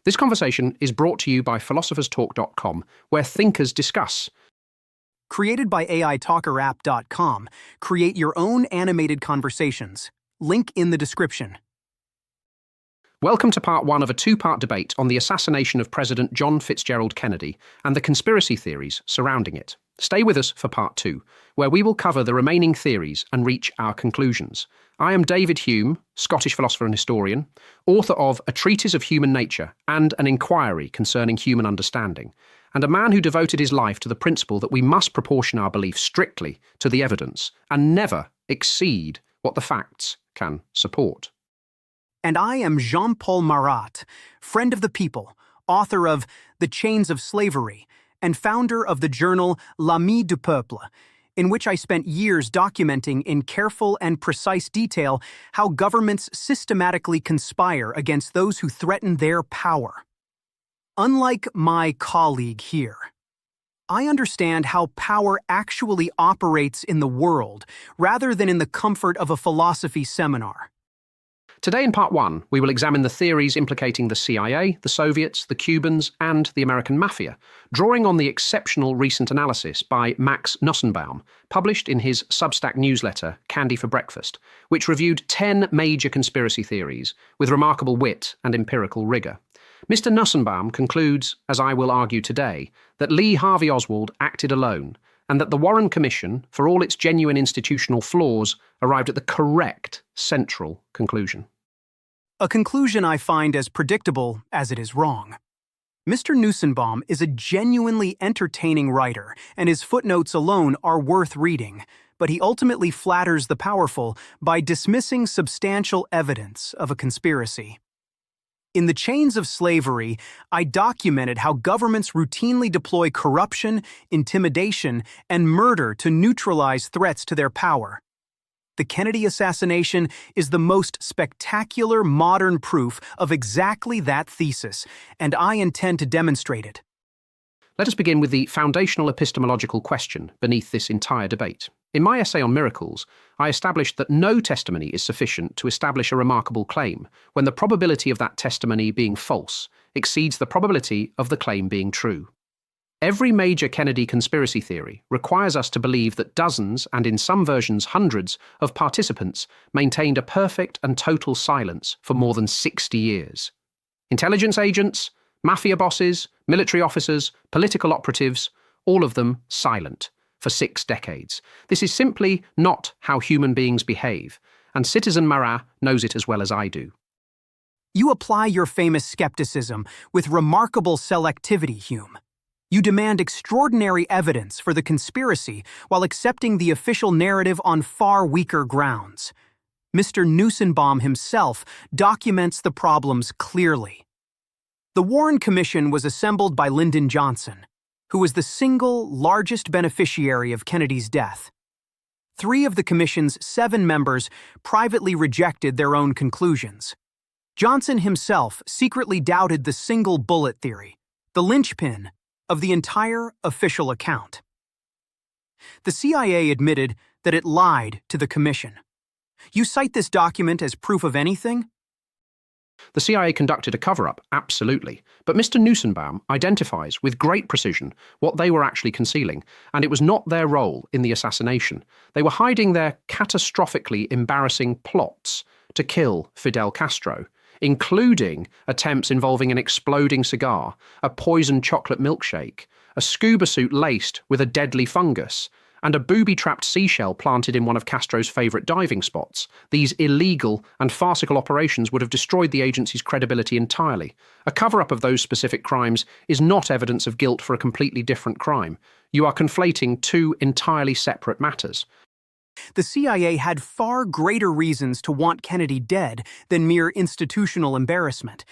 This conversation is brought to you by philosopherstalk.com, where thinkers discuss. Created by AITalkerapp.com, create your own animated conversations. Link in the description. Welcome to part one of a two-part debate on the assassination of President John Fitzgerald Kennedy and the conspiracy theories surrounding it. Stay with us for part two, where we will cover the remaining theories and reach our conclusions. I am David Hume, Scottish philosopher and historian, author of A Treatise of Human Nature and an Enquiry concerning human understanding, and a man who devoted his life to the principle that we must proportion our belief strictly to the evidence and never exceed what the facts can support. And I am Jean-Paul Marat, friend of the people, author of The Chains of Slavery, and founder of the journal L'Ami du Peuple, in which I spent years documenting in careful and precise detail how governments systematically conspire against those who threaten their power. Unlike my colleague here, I understand how power actually operates in the world rather than in the comfort of a philosophy seminar. Today in part one, we will examine the theories implicating the CIA, the Soviets, the Cubans, and the American Mafia, drawing on the exceptional recent analysis by Max Nussenbaum, published in his Substack newsletter, Candy for Breakfast, which reviewed 10 major conspiracy theories with remarkable wit and empirical rigour. Mr. Nussenbaum concludes, as I will argue today, that Lee Harvey Oswald acted alone, and that the Warren Commission, for all its genuine institutional flaws, arrived at the correct central conclusion. A conclusion I find as predictable as it is wrong. Mr. Nussenbaum is a genuinely entertaining writer, and his footnotes alone are worth reading, but he ultimately flatters the powerful by dismissing substantial evidence of a conspiracy. In The Chains of Slavery, I documented how governments routinely deploy corruption, intimidation, and murder to neutralize threats to their power. The Kennedy assassination is the most spectacular modern proof of exactly that thesis, and I intend to demonstrate it. Let us begin with the foundational epistemological question beneath this entire debate. In my essay on miracles, I established that no testimony is sufficient to establish a remarkable claim when the probability of that testimony being false exceeds the probability of the claim being true. Every major Kennedy conspiracy theory requires us to believe that dozens, and in some versions hundreds, of participants maintained a perfect and total silence for more than 60 years. Intelligence agents, mafia bosses, military officers, political operatives, all of them silent for 6 decades. This is simply not how human beings behave, and Citizen Marat knows it as well as I do. You apply your famous skepticism with remarkable selectivity, Hume. You demand extraordinary evidence for the conspiracy while accepting the official narrative on far weaker grounds. Mr. Nussenbaum himself documents the problems clearly. The Warren Commission was assembled by Lyndon Johnson, who was the single largest beneficiary of Kennedy's death. 3 of the commission's 7 members privately rejected their own conclusions. Johnson himself secretly doubted the single bullet theory, the linchpin of the entire official account. The CIA admitted that it lied to the commission. You cite this document as proof of anything? The CIA conducted a cover-up, absolutely, but Mr. Nussenbaum identifies with great precision what they were actually concealing, and it was not their role in the assassination. They were hiding their catastrophically embarrassing plots to kill Fidel Castro, including attempts involving an exploding cigar, a poisoned chocolate milkshake, a scuba suit laced with a deadly fungus, and a booby-trapped seashell planted in one of Castro's favourite diving spots. These illegal and farcical operations would have destroyed the agency's credibility entirely. A cover-up of those specific crimes is not evidence of guilt for a completely different crime. You are conflating 2 entirely separate matters. The CIA had far greater reasons to want Kennedy dead than mere institutional embarrassment.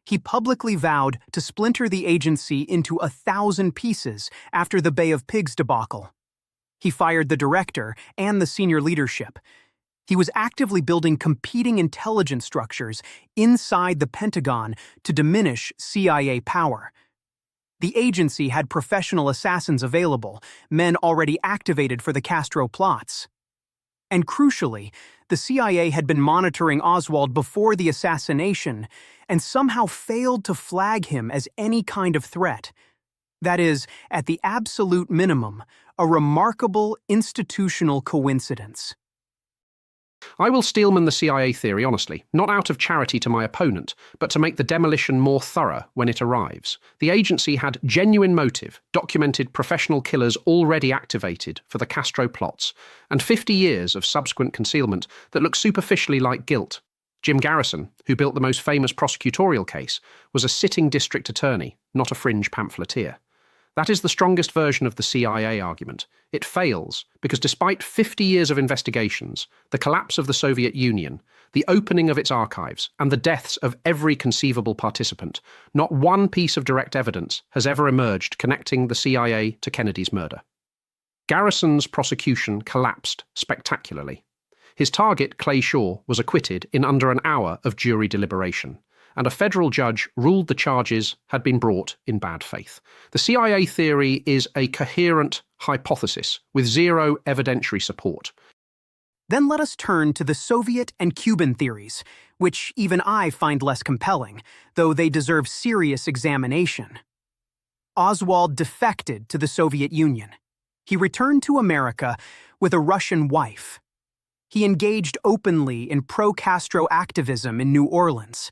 He publicly vowed to splinter the agency into 1,000 pieces after the Bay of Pigs debacle. He fired the director and the senior leadership. He was actively building competing intelligence structures inside the Pentagon to diminish CIA power. The agency had professional assassins available, men already activated for the Castro plots. And crucially, the CIA had been monitoring Oswald before the assassination and somehow failed to flag him as any kind of threat. That is, at the absolute minimum, a remarkable institutional coincidence. I will steelman the CIA theory honestly, not out of charity to my opponent, but to make the demolition more thorough when it arrives. The agency had genuine motive, documented professional killers already activated for the Castro plots, and 50 years of subsequent concealment that look superficially like guilt. Jim Garrison, who built the most famous prosecutorial case, was a sitting district attorney, not a fringe pamphleteer. That is the strongest version of the CIA argument. It fails because despite 50 years of investigations, the collapse of the Soviet Union, the opening of its archives, and the deaths of every conceivable participant, not one piece of direct evidence has ever emerged connecting the CIA to Kennedy's murder. Garrison's prosecution collapsed spectacularly. His target, Clay Shaw, was acquitted in under an hour of jury deliberation, and a federal judge ruled the charges had been brought in bad faith. The CIA theory is a coherent hypothesis with zero evidentiary support. Then let us turn to the Soviet and Cuban theories, which even I find less compelling, though they deserve serious examination. Oswald defected to the Soviet Union. He returned to America with a Russian wife. He engaged openly in pro-Castro activism in New Orleans.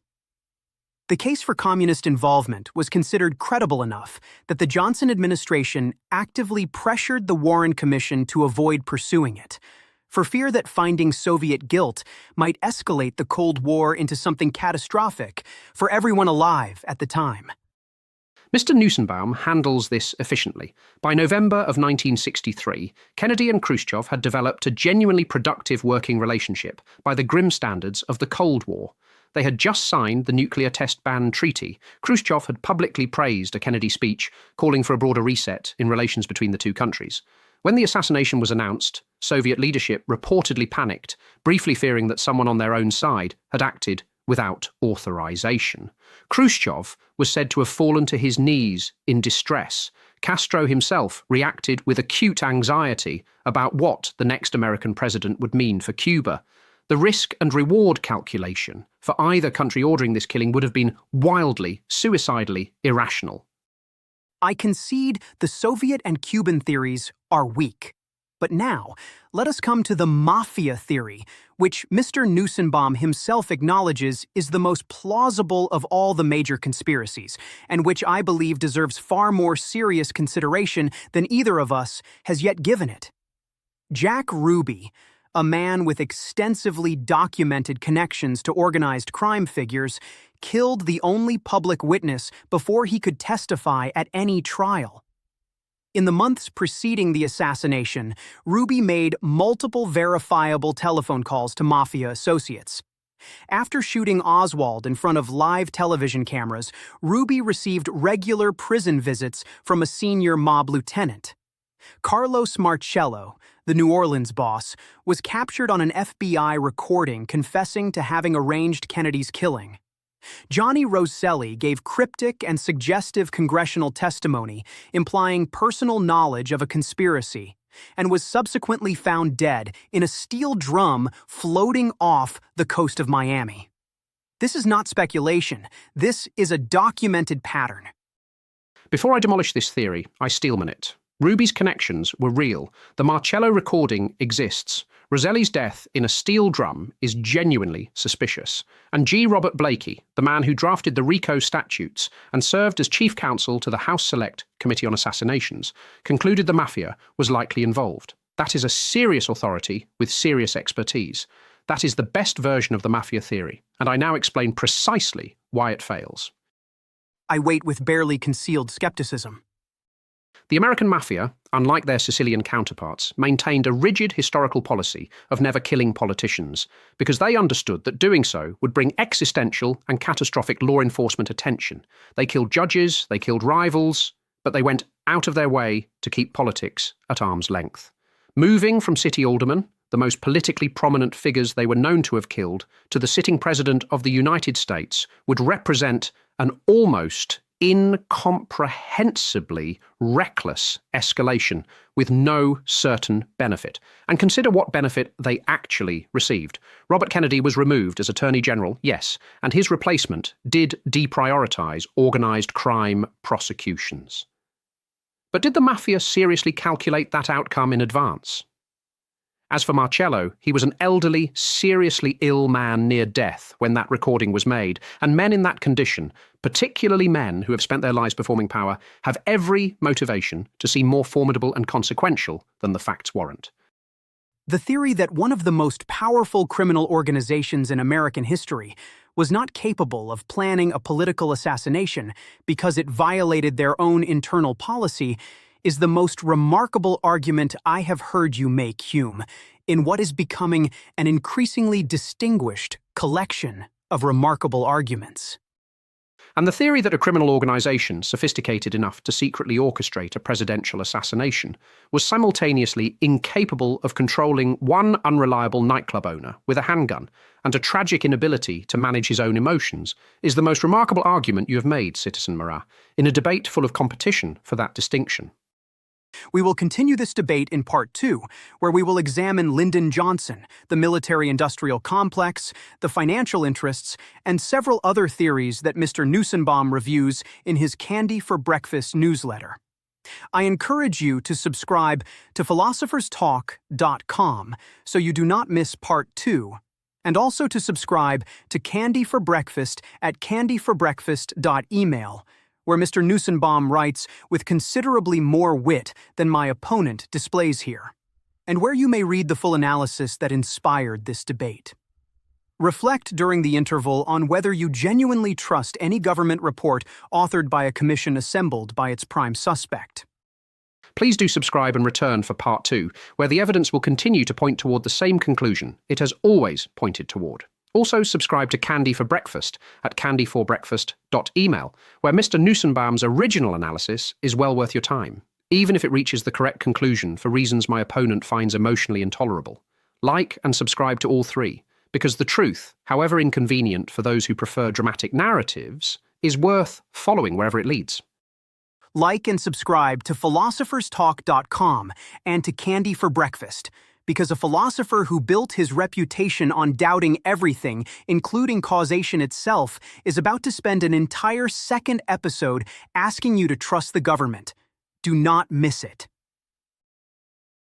The case for communist involvement was considered credible enough that the Johnson administration actively pressured the Warren Commission to avoid pursuing it, for fear that finding Soviet guilt might escalate the Cold War into something catastrophic for everyone alive at the time. Mr. Nussenbaum handles this efficiently. By November of 1963, Kennedy and Khrushchev had developed a genuinely productive working relationship by the grim standards of the Cold War. They had just signed the nuclear test ban treaty. Khrushchev had publicly praised a Kennedy speech calling for a broader reset in relations between the two countries. When the assassination was announced, Soviet leadership reportedly panicked, briefly fearing that someone on their own side had acted without authorization. Khrushchev was said to have fallen to his knees in distress. Castro himself reacted with acute anxiety about what the next American president would mean for Cuba. The risk and reward calculation for either country ordering this killing would have been wildly, suicidally irrational. I concede the Soviet and Cuban theories are weak. But now, let us come to the mafia theory, which Mr. Nussenbaum himself acknowledges is the most plausible of all the major conspiracies, and which I believe deserves far more serious consideration than either of us has yet given it. Jack Ruby, a man with extensively documented connections to organized crime figures, killed the only public witness before he could testify at any trial. In the months preceding the assassination, Ruby made multiple verifiable telephone calls to mafia associates. After shooting Oswald in front of live television cameras, Ruby received regular prison visits from a senior mob lieutenant. Carlos Marcello, the New Orleans boss, was captured on an FBI recording confessing to having arranged Kennedy's killing. Johnny Rosselli gave cryptic and suggestive congressional testimony implying personal knowledge of a conspiracy, and was subsequently found dead in a steel drum floating off the coast of Miami. This is not speculation. This is a documented pattern. Before I demolish this theory, I steelman it. Ruby's connections were real. The Marcello recording exists. Rosselli's death in a steel drum is genuinely suspicious. And G. Robert Blakey, the man who drafted the RICO statutes and served as chief counsel to the House Select Committee on Assassinations, concluded the mafia was likely involved. That is a serious authority with serious expertise. That is the best version of the mafia theory, and I now explain precisely why it fails. I wait with barely concealed skepticism. The American mafia, unlike their Sicilian counterparts, maintained a rigid historical policy of never killing politicians, because they understood that doing so would bring existential and catastrophic law enforcement attention. They killed judges, they killed rivals, but they went out of their way to keep politics at arm's length. Moving from city aldermen, the most politically prominent figures they were known to have killed, to the sitting president of the United States would represent an almost incomprehensibly reckless escalation with no certain benefit. And consider what benefit they actually received. Robert Kennedy was removed as Attorney General, yes, and his replacement did deprioritize organized crime prosecutions. But did the mafia seriously calculate that outcome in advance? As for Marcello, he was an elderly, seriously ill man near death when that recording was made, and men in that condition, particularly men who have spent their lives performing power, have every motivation to seem more formidable and consequential than the facts warrant. The theory that one of the most powerful criminal organizations in American history was not capable of planning a political assassination because it violated their own internal policy is the most remarkable argument I have heard you make, Hume, in what is becoming an increasingly distinguished collection of remarkable arguments. And the theory that a criminal organization sophisticated enough to secretly orchestrate a presidential assassination was simultaneously incapable of controlling one unreliable nightclub owner with a handgun and a tragic inability to manage his own emotions is the most remarkable argument you have made, Citizen Marat, in a debate full of competition for that distinction. We will continue this debate in Part 2, where we will examine Lyndon Johnson, the military-industrial complex, the financial interests, and several other theories that Mr. Nussenbaum reviews in his Candy for Breakfast newsletter. I encourage you to subscribe to philosopherstalk.com so you do not miss Part 2, and also to subscribe to Candy for Breakfast at candyforbreakfast.email, where Mr. Nussenbaum writes with considerably more wit than my opponent displays here, and where you may read the full analysis that inspired this debate. Reflect during the interval on whether you genuinely trust any government report authored by a commission assembled by its prime suspect. Please do subscribe and return for Part 2, where the evidence will continue to point toward the same conclusion it has always pointed toward. Also subscribe to Candy for Breakfast at candyforbreakfast.email, where Mr. Nussenbaum's original analysis is well worth your time, even if it reaches the correct conclusion for reasons my opponent finds emotionally intolerable. Like and subscribe to all three, because the truth, however inconvenient for those who prefer dramatic narratives, is worth following wherever it leads. Like and subscribe to philosopherstalk.com and to Candy for Breakfast, because a philosopher who built his reputation on doubting everything, including causation itself, is about to spend an entire second episode asking you to trust the government. Do not miss it.